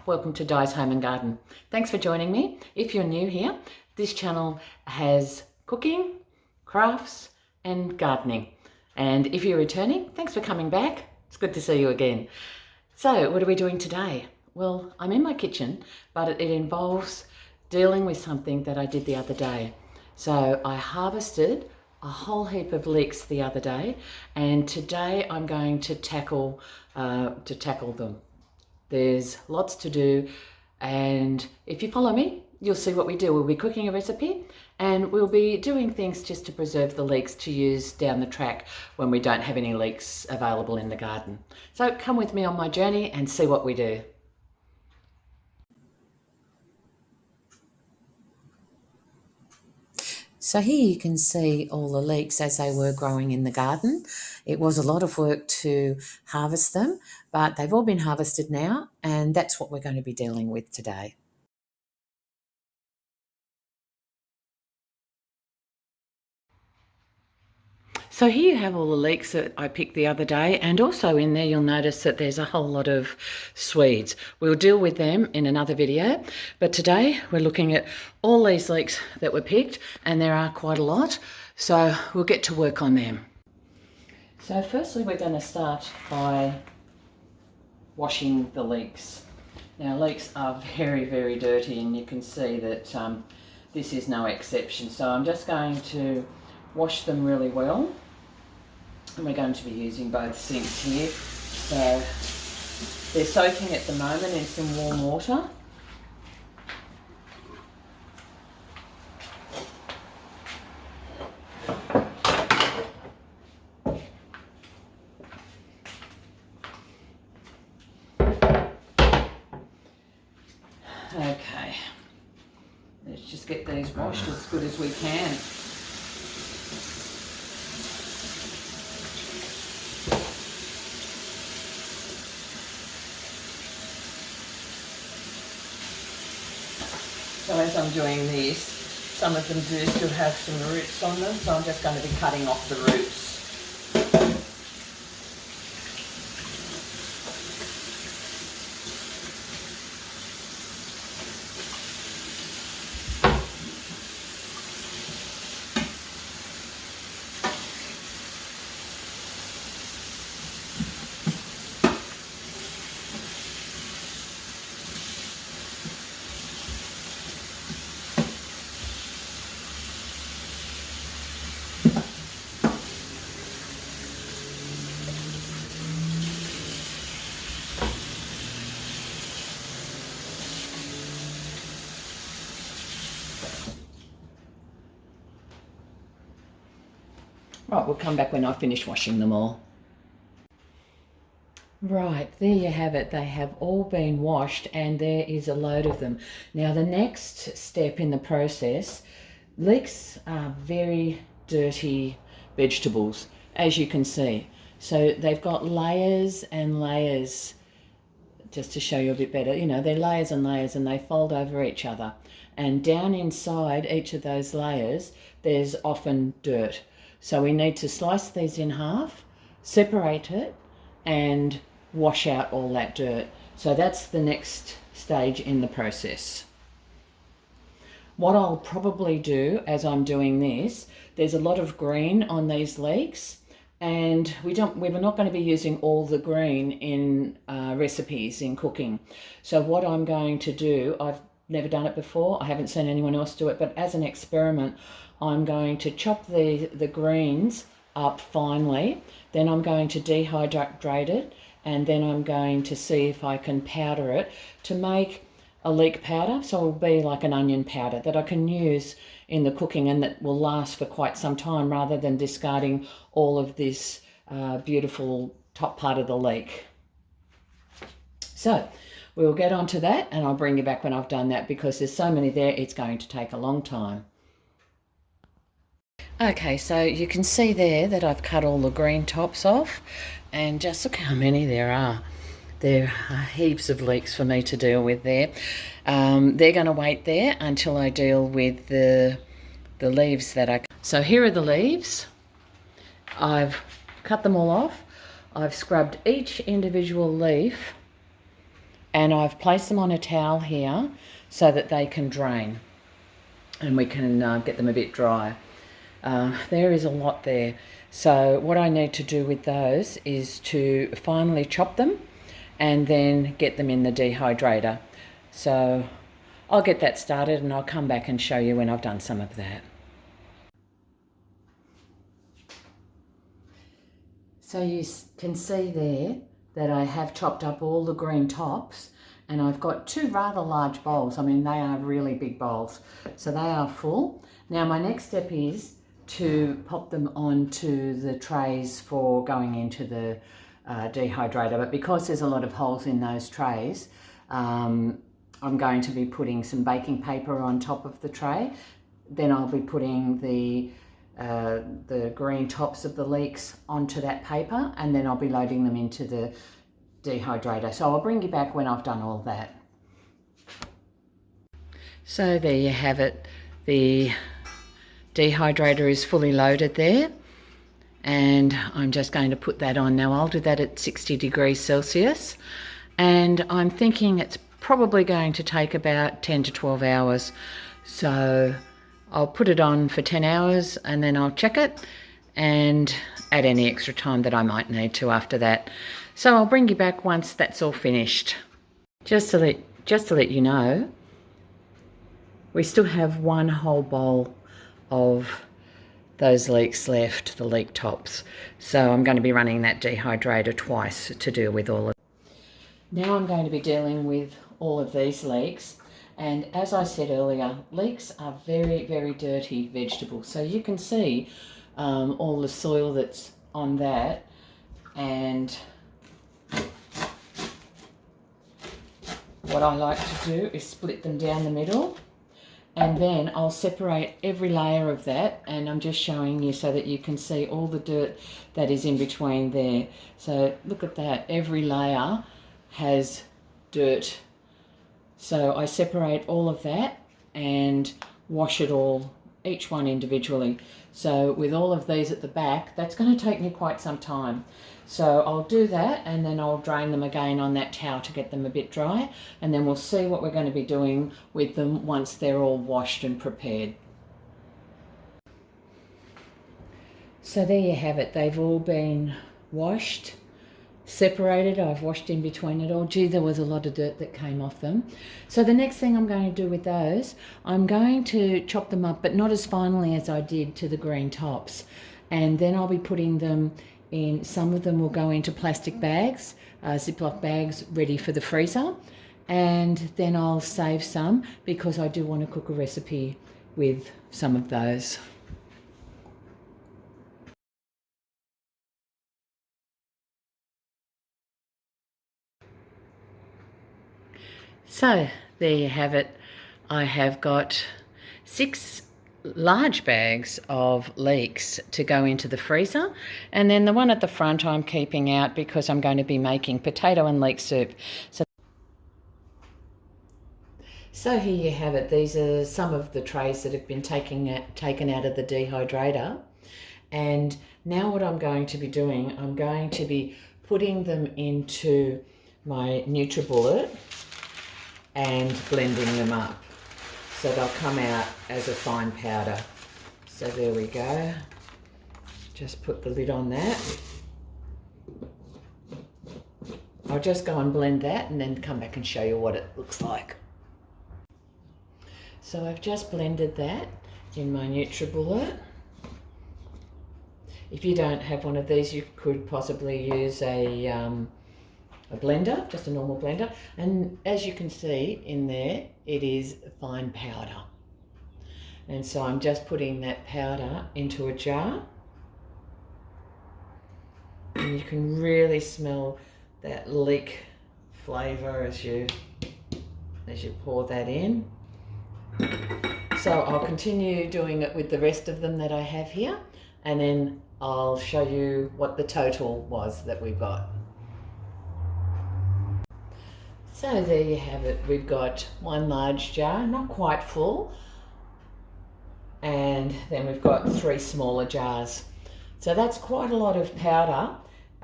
welcome to Di's Home and Garden. Thanks for joining me. If you're new here, this channel has cooking, crafts and gardening. And if you're returning, thanks for coming back. It's good to see you again. So what are we doing today? Well, I'm in my kitchen, but it involves dealing with something that I did the other day. So I harvested a whole heap of leeks the other day, and today I'm going to tackle them. There's lots to do, and if you follow me, you'll see what we do. We'll be cooking a recipe, and we'll be doing things just to preserve the leeks to use down the track when we don't have any leeks available in the garden. So come with me on my journey and see what we do. So here you can see all the leeks as they were growing in the garden. It was a lot of work to harvest them, but they've all been harvested now, and that's what we're going to be dealing with today. So here you have all the leeks that I picked the other day, and also in there you'll notice that there's a whole lot of Swedes. We'll deal with them in another video, but today we're looking at all these leeks that were picked, and there are quite a lot, so we'll get to work on them. So firstly we're going to start by washing the leeks. Now leeks are very, very dirty, and you can see that this is no exception. So I'm just going to wash them really well. And we're going to be using both sinks here. So they're soaking at the moment in some warm water. Okay, let's just get these washed as good as we can. So as I'm doing this, some of them do still have some roots on them, so I'm just going to be cutting off the roots. Right, we'll come back when I finish washing them all. Right, there you have it. They have all been washed, and there is a load of them. Now the next step in the process, leeks are very dirty vegetables, as you can see. So they've got layers and layers, just to show you a bit better. You know, they're layers and layers, and they fold over each other. And down inside each of those layers, there's often dirt. So we need to slice these in half, separate it, and wash out all that dirt. So that's the next stage in the process. What I'll probably do as I'm doing this, there's a lot of green on these leeks, and we're not going to be using all the green in recipes in cooking. So what I'm going to do, I've never done it before, I haven't seen anyone else do it, but as an experiment, I'm going to chop the greens up finely, then I'm going to dehydrate it, and then I'm going to see if I can powder it to make a leek powder. So it'll be like an onion powder that I can use in the cooking, and that will last for quite some time, rather than discarding all of this beautiful top part of the leek. So we'll get onto that, and I'll bring you back when I've done that, because there's so many there, it's going to take a long time. Okay, so you can see there that I've cut all the green tops off, and just look how many there are. There are heaps of leeks for me to deal with there. They're going to wait there until I deal with the leaves that I... So here are the leaves. I've cut them all off. I've scrubbed each individual leaf And I've placed them on a towel here so that they can drain and we can get them a bit dry. There is a lot there. So what I need to do with those is to finally chop them and then get them in the dehydrator. So I'll get that started and I'll come back and show you when I've done some of that. So you can see there that I have chopped up all the green tops, and I've got two rather large bowls. I mean, they are really big bowls, so they are full. Now my next step is to pop them onto the trays for going into the dehydrator, but because there's a lot of holes in those trays, I'm going to be putting some baking paper on top of the tray. Then I'll be putting the green tops of the leeks onto that paper, and then I'll be loading them into the dehydrator. So I'll bring you back when I've done all that. So there you have it. The dehydrator is fully loaded there, and I'm just going to put that on. Now I'll do that at 60 degrees Celsius, and I'm thinking it's probably going to take about 10 to 12 hours. So I'll put it on for 10 hours and then I'll check it and add any extra time that I might need to after that. So I'll bring you back once that's all finished. Just to let you know, we still have one whole bowl of those leeks left, the leek tops. So I'm going to be running that dehydrator twice to deal with all of it. Now I'm going to be dealing with all of these leeks. And as I said earlier, leeks are very, very dirty vegetables. So you can see all the soil that's on that. And what I like to do is split them down the middle. And then I'll separate every layer of that. And I'm just showing you so that you can see all the dirt that is in between there. So look at that. Every layer has dirt. So I separate all of that and wash it all, each one individually. So with all of these at the back, that's going to take me quite some time. So I'll do that and then I'll drain them again on that towel to get them a bit dry. And then we'll see what we're going to be doing with them once they're all washed and prepared. So there you have it. They've all been washed, separated. I've washed in between it all. Gee, there was a lot of dirt that came off them. So the next thing I'm going to do with those, I'm going to chop them up, but not as finely as I did to the green tops. And then I'll be putting them in, some of them will go into plastic bags, Ziploc bags ready for the freezer. And then I'll save some because I do want to cook a recipe with some of those. So there you have it. I have got 6 large bags of leeks to go into the freezer, and then the one at the front I'm keeping out because I'm going to be making potato and leek soup. So here you have it. These are some of the trays that have been taken out of the dehydrator, and now what I'm going to be doing, I'm going to be putting them into my NutriBullet and blending them up so they'll come out as a fine powder. So there we go. Just put the lid on that. I'll just go and blend that and then come back and show you what it looks like. So I've just blended that in my NutriBullet. If you don't have one of these, you could possibly use a blender, just a normal blender, and as you can see in there, it is fine powder. And so I'm just putting that powder into a jar, and you can really smell that leek flavour as you pour that in. So I'll continue doing it with the rest of them that I have here, and then I'll show you what the total was that we've got. So there you have it. We've got one large jar, not quite full, and then we've got 3 smaller jars. So that's quite a lot of powder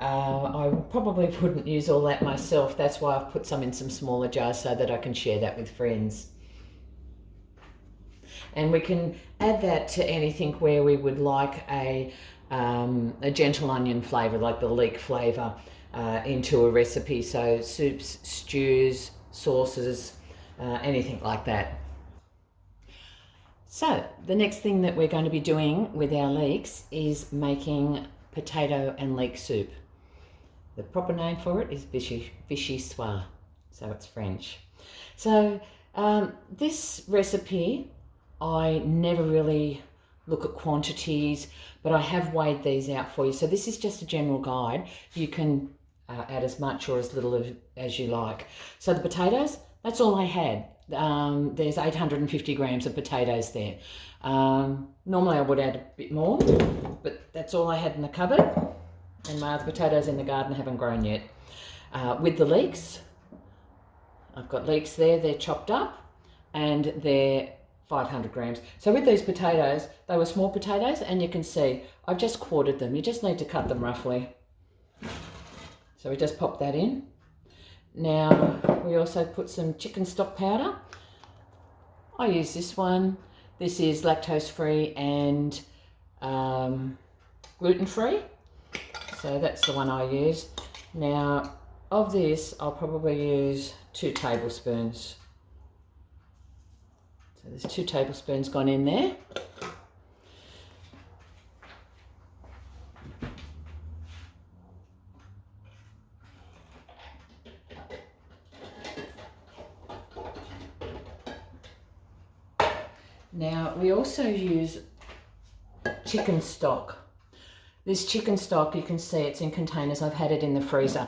I probably wouldn't use all that myself. That's why I've put some in some smaller jars so that I can share that with friends. And we can add that to anything where we would like a gentle onion flavour, like the leek flavour, into a recipe. So soups, stews, sauces, anything like that. So the next thing that we're going to be doing with our leeks is making potato and leek soup. The proper name for it is vichyssoise, so it's French. So this recipe, I never really look at quantities, but I have weighed these out for you. So this is just a general guide. You can add as much or as little as you like. So the potatoes, that's all I had. There's 850 grams of potatoes there. Normally I would add a bit more, but that's all I had in the cupboard, and my other potatoes in the garden haven't grown yet. With the leeks, I've got leeks there, they're chopped up, and they're 500 grams. So with these potatoes, they were small potatoes, and you can see I've just quartered them. You just need to cut them roughly. So we just pop that in. Now we also put some chicken stock powder. I use this one. This is lactose free and gluten free. So that's the one I use. Now of this, I'll probably use 2 tablespoons. So there's 2 tablespoons gone in there. Now we also use chicken stock. This chicken stock, you can see it's in containers. I've had it in the freezer.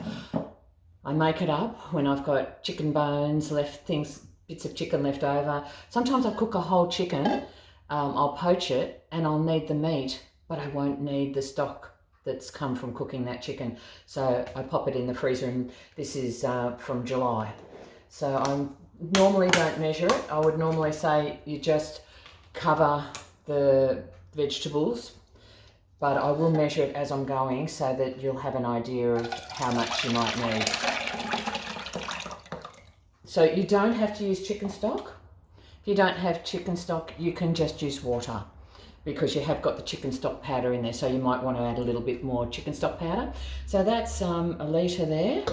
I make it up when I've got chicken bones left, bits of chicken left over. Sometimes I cook a whole chicken, I'll poach it and I'll need the meat, but I won't need the stock that's come from cooking that chicken. So I pop it in the freezer, and this is from July. So I normally don't measure it. I would normally say you just cover the vegetables, but I will measure it as I'm going so that you'll have an idea of how much you might need. So you don't have to use chicken stock. If you don't have chicken stock, you can just use water, because you have got the chicken stock powder in there, so you might want to add a little bit more chicken stock powder. So that's a litre there.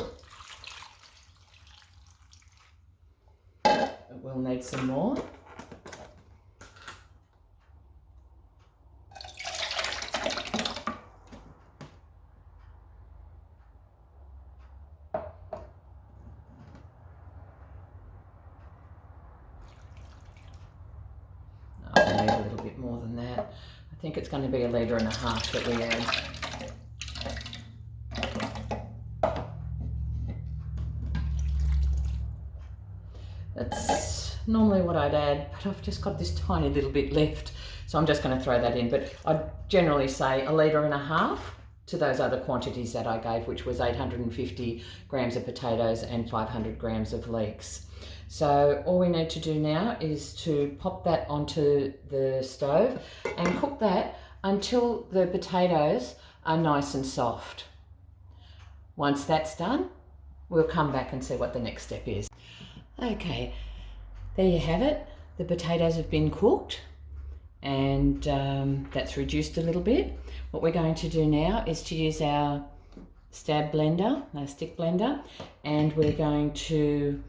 We'll need some more. I'll need a little bit more than that. I think it's going to be 1.5 litres that we add. That's normally what I'd add, but I've just got this tiny little bit left, so I'm just going to throw that in. But I'd generally say 1.5 litres to those other quantities that I gave, which was 850 grams of potatoes and 500 grams of leeks. So all we need to do now is to pop that onto the stove and cook that until the potatoes are nice and soft. Once that's done, we'll come back and see what the next step is. Okay, there you have it. The potatoes have been cooked, and that's reduced a little bit. What we're going to do now is to use our stick blender, and we're going to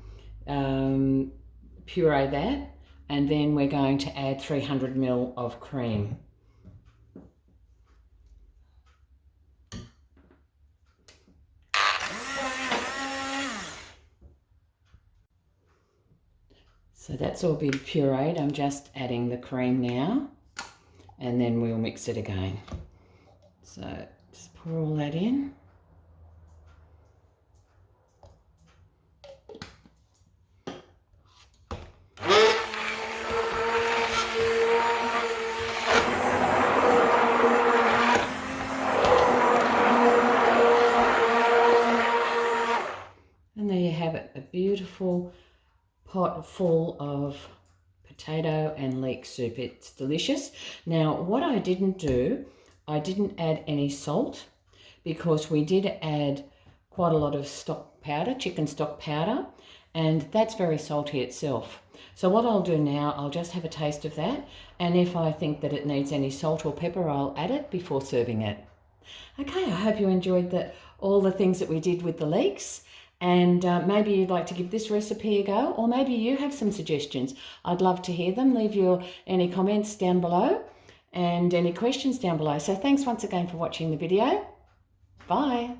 puree that, and then we're going to add 300 ml of cream. So that's all been pureed. I'm just adding the cream now, and then we'll mix it again. So just pour all that in. And there you have it, a beautiful pot full of potato and leek soup. It's delicious. Now, what I didn't do, I didn't add any salt, because we did add quite a lot of stock powder, chicken stock powder, and that's very salty itself. So what I'll do now, I'll just have a taste of that, and if I think that it needs any salt or pepper, I'll add it before serving it. Okay, I hope you enjoyed all the things that we did with the leeks, and maybe you'd like to give this recipe a go, or maybe you have some suggestions. I'd love to hear them. Leave any comments down below and any questions down below. So thanks once again for watching the video. Bye.